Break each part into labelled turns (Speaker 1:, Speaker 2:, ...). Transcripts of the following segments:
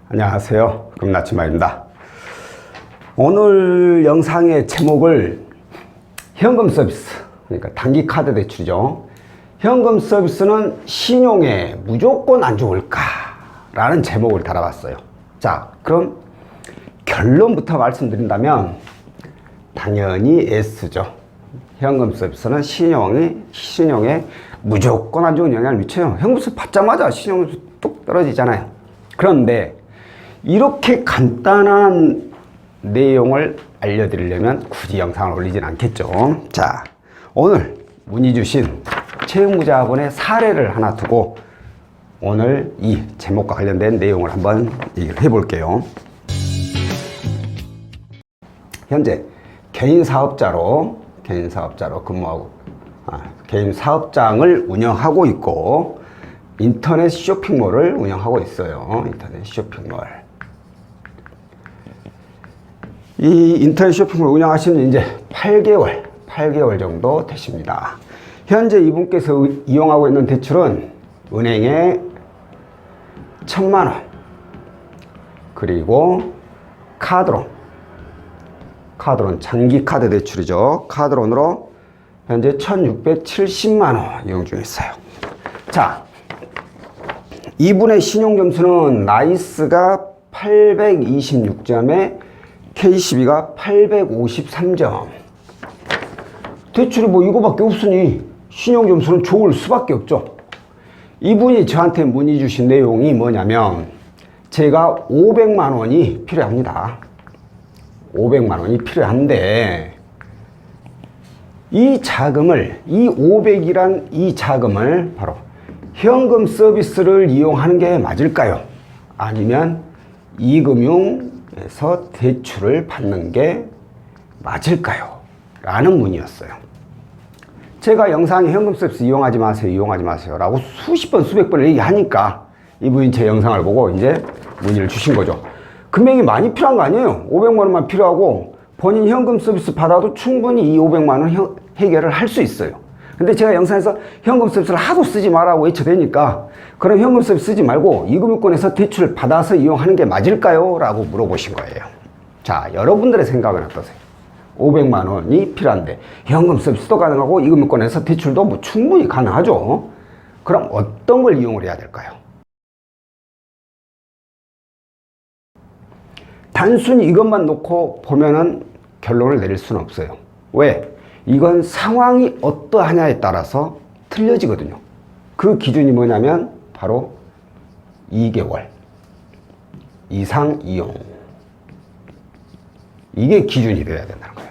Speaker 1: 안녕하세요. 금나치마입니다. 오늘 영상의 제목을 현금 서비스, 그러니까 단기 카드 대출이죠. 현금 서비스는 신용에 무조건 안 좋을까? 라는 제목을 달아봤어요. 자, 그럼 결론부터 말씀드린다면 당연히 S죠. 현금 서비스는 신용에 무조건 안 좋은 영향을 미쳐요. 현금 서비스 받자마자 신용이 뚝 떨어지잖아요. 그런데 이렇게 간단한 내용을 알려드리려면 굳이 영상을 올리진 않겠죠. 자, 오늘 문의 주신 채용무자분의 사례를 하나 두고 오늘 이 제목과 관련된 내용을 한번 얘기를 해볼게요. 현재 개인 사업자로 근무하고 개인 사업장을 운영하고 있고 인터넷 쇼핑몰을 운영하고 있어요. 인터넷 쇼핑몰. 이 인터넷 쇼핑몰 운영하시는 이제 8개월 정도 되십니다. 현재 이분께서 이용하고 있는 대출은 은행에 1,000만 원, 그리고 카드론 장기 카드 대출이죠. 카드론으로 현재 1,670만 원 이용 중에 있어요. 자, 이분의 신용 점수는 나이스가 826점에 K12가 853점. 대출이 뭐 이거밖에 없으니 신용 점수는 좋을 수밖에 없죠. 이분이 저한테 문의 주신 내용이 뭐냐면 제가 500만 원이 필요합니다. 500만 원이 필요한데 이 500이란 이 자금을 바로 현금 서비스를 이용하는 게 맞을까요? 아니면 이금융에서 대출을 받는 게 맞을까요? 라는 문의였어요. 제가 영상에 현금 서비스 이용하지 마세요 라고 수십 번 수백 번을 얘기하니까 이분이 제 영상을 보고 이제 문의를 주신 거죠. 금액이 많이 필요한 거 아니에요. 500만 원만 필요하고 본인 현금 서비스 받아도 충분히 이 500만 원 해결을 할 수 있어요. 근데 제가 영상에서 현금 서비스를 하도 쓰지 말라고 외쳐대니까 그럼 현금 서비스 쓰지 말고 이금융권에서 대출을 받아서 이용하는 게 맞을까요? 라고 물어보신 거예요. 자, 여러분들의 생각은 어떠세요? 500만 원이 필요한데 현금 서비스도 가능하고 이금융권에서 대출도 뭐 충분히 가능하죠. 그럼 어떤 걸 이용을 해야 될까요? 단순히 이것만 놓고 보면은 결론을 내릴 수는 없어요. 왜? 이건 상황이 어떠하냐에 따라서 틀려지거든요. 그 기준이 뭐냐면 바로 2개월 이상 이용. 이게 기준이 되어야 된다는 거예요.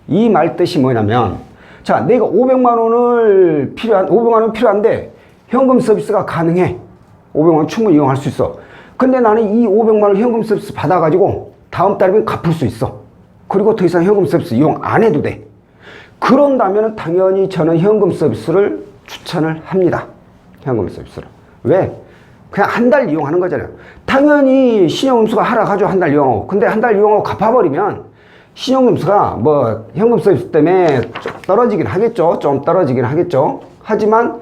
Speaker 1: 이 말 뜻이 뭐냐면, 자, 내가 500만 원 필요한데 현금 서비스가 가능해. 500만 원 충분히 이용할 수 있어. 근데 나는 이 500만 원 현금 서비스 받아가지고 다음 달이면 갚을 수 있어. 그리고 더 이상 현금 서비스 이용 안 해도 돼. 그런다면 당연히 저는 현금 서비스를 추천을 합니다. 현금 서비스를. 왜? 그냥 한 달 이용하는 거잖아요. 당연히 신용점수가 하락하죠. 한 달 이용하고. 근데 한 달 이용하고 갚아버리면 신용점수가 뭐 현금 서비스 때문에 떨어지긴 하겠죠. 좀 떨어지긴 하겠죠. 하지만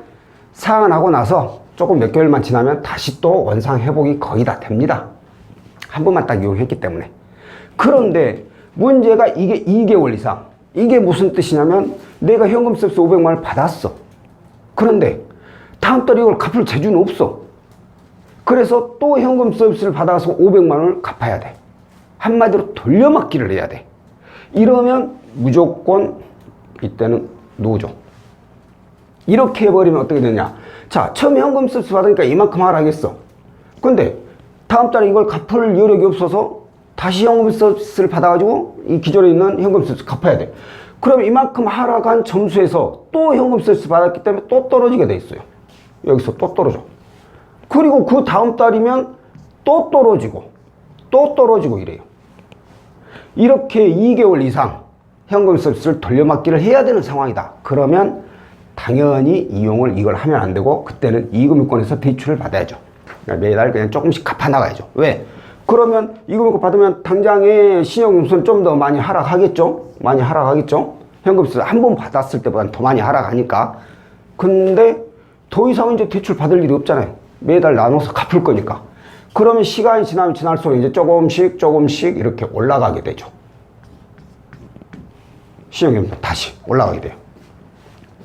Speaker 1: 상환하고 나서 조금 몇 개월만 지나면 다시 또 원상 회복이 거의 다 됩니다. 한 번만 딱 이용했기 때문에. 그런데 문제가 이게 2개월 이상. 이게 무슨 뜻이냐면 내가 현금 서비스 500만 원을 받았어. 그런데 다음 달에 이걸 갚을 재주는 없어. 그래서 또 현금 서비스를 받아서 500만 원을 갚아야 돼. 한마디로 돌려막기를 해야 돼. 이러면 무조건 이때는 노죠. 이렇게 해버리면 어떻게 되냐. 자, 처음에 현금 서비스 받으니까 이만큼 하락했어. 근데 다음 달에 이걸 갚을 여력이 없어서 다시 현금 서비스를 받아가지고 이 기존에 있는 현금 서비스 갚아야 돼. 그럼 이만큼 하락한 점수에서 또 현금 서비스 받았기 때문에 또 떨어지게 돼 있어요. 여기서 또 떨어져. 그리고 그 다음 달이면 또 떨어지고 이래요. 이렇게 2개월 이상 현금 서비스를 돌려막기를 해야 되는 상황이다. 그러면 당연히 이걸 하면 안 되고 그때는 이금융권에서 대출을 받아야죠. 매달 그냥 조금씩 갚아 나가야죠. 왜? 그러면 이금융권 받으면 당장에 신용점수는 좀 더 많이 하락하겠죠? 현금수 한 번 받았을 때보다는 더 많이 하락하니까. 근데 더 이상 이제 대출 받을 일이 없잖아요. 매달 나눠서 갚을 거니까. 그러면 시간이 지나면 지날수록 이제 조금씩 이렇게 올라가게 되죠. 신용금리 다시 올라가게 돼요.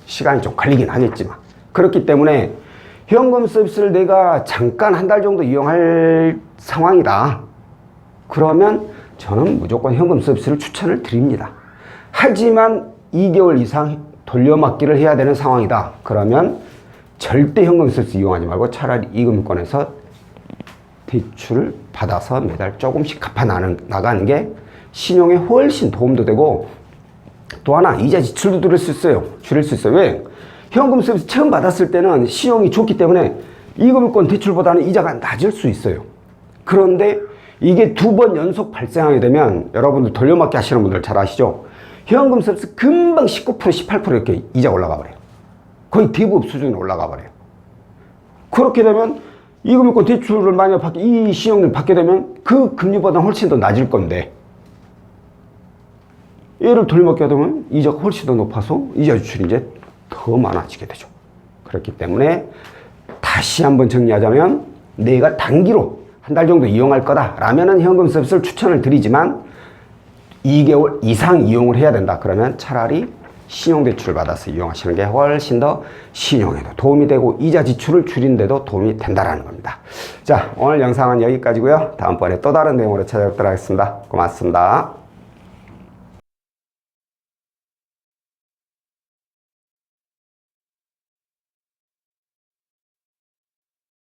Speaker 1: 시간이 좀 걸리긴 하겠지만. 그렇기 때문에 현금 서비스를 내가 잠깐 한 달 정도 이용할 상황이다. 그러면 저는 무조건 현금 서비스를 추천을 드립니다. 하지만 2개월 이상 돌려막기를 해야 되는 상황이다. 그러면 절대 현금 서비스 이용하지 말고 차라리 이금융권에서 대출을 받아서 매달 조금씩 갚아 나가는 게 신용에 훨씬 도움도 되고, 또 하나 이자 지출도 줄일 수 있어요. 왜? 현금 서비스 처음 받았을 때는 신용이 좋기 때문에 이금융권 대출보다는 이자가 낮을 수 있어요. 그런데 이게 2번 연속 발생하게 되면, 여러분들 돌려막기 하시는 분들 잘 아시죠? 현금 서비스 금방 19%, 18% 이렇게 이자 올라가 버려요. 거의 대부업 수준으로 올라가 버려요. 그렇게 되면 이금융권 대출을 만약 이 신용을 받게 되면 그 금리보다 훨씬 더 낮을 건데, 얘를 돌려막기 하다 보면 이자가 훨씬 더 높아서 이자 지출이 이제 더 많아지게 되죠. 그렇기 때문에 다시 한번 정리하자면, 내가 단기로 한 달 정도 이용할 거다라면은 현금 서비스를 추천을 드리지만 2개월 이상 이용을 해야 된다. 그러면 차라리 신용대출을 받아서 이용하시는 게 훨씬 더 신용에도 도움이 되고 이자 지출을 줄이는 데도 도움이 된다라는 겁니다. 자, 오늘 영상은 여기까지고요. 다음번에 또 다른 내용으로 찾아뵙도록 하겠습니다. 고맙습니다.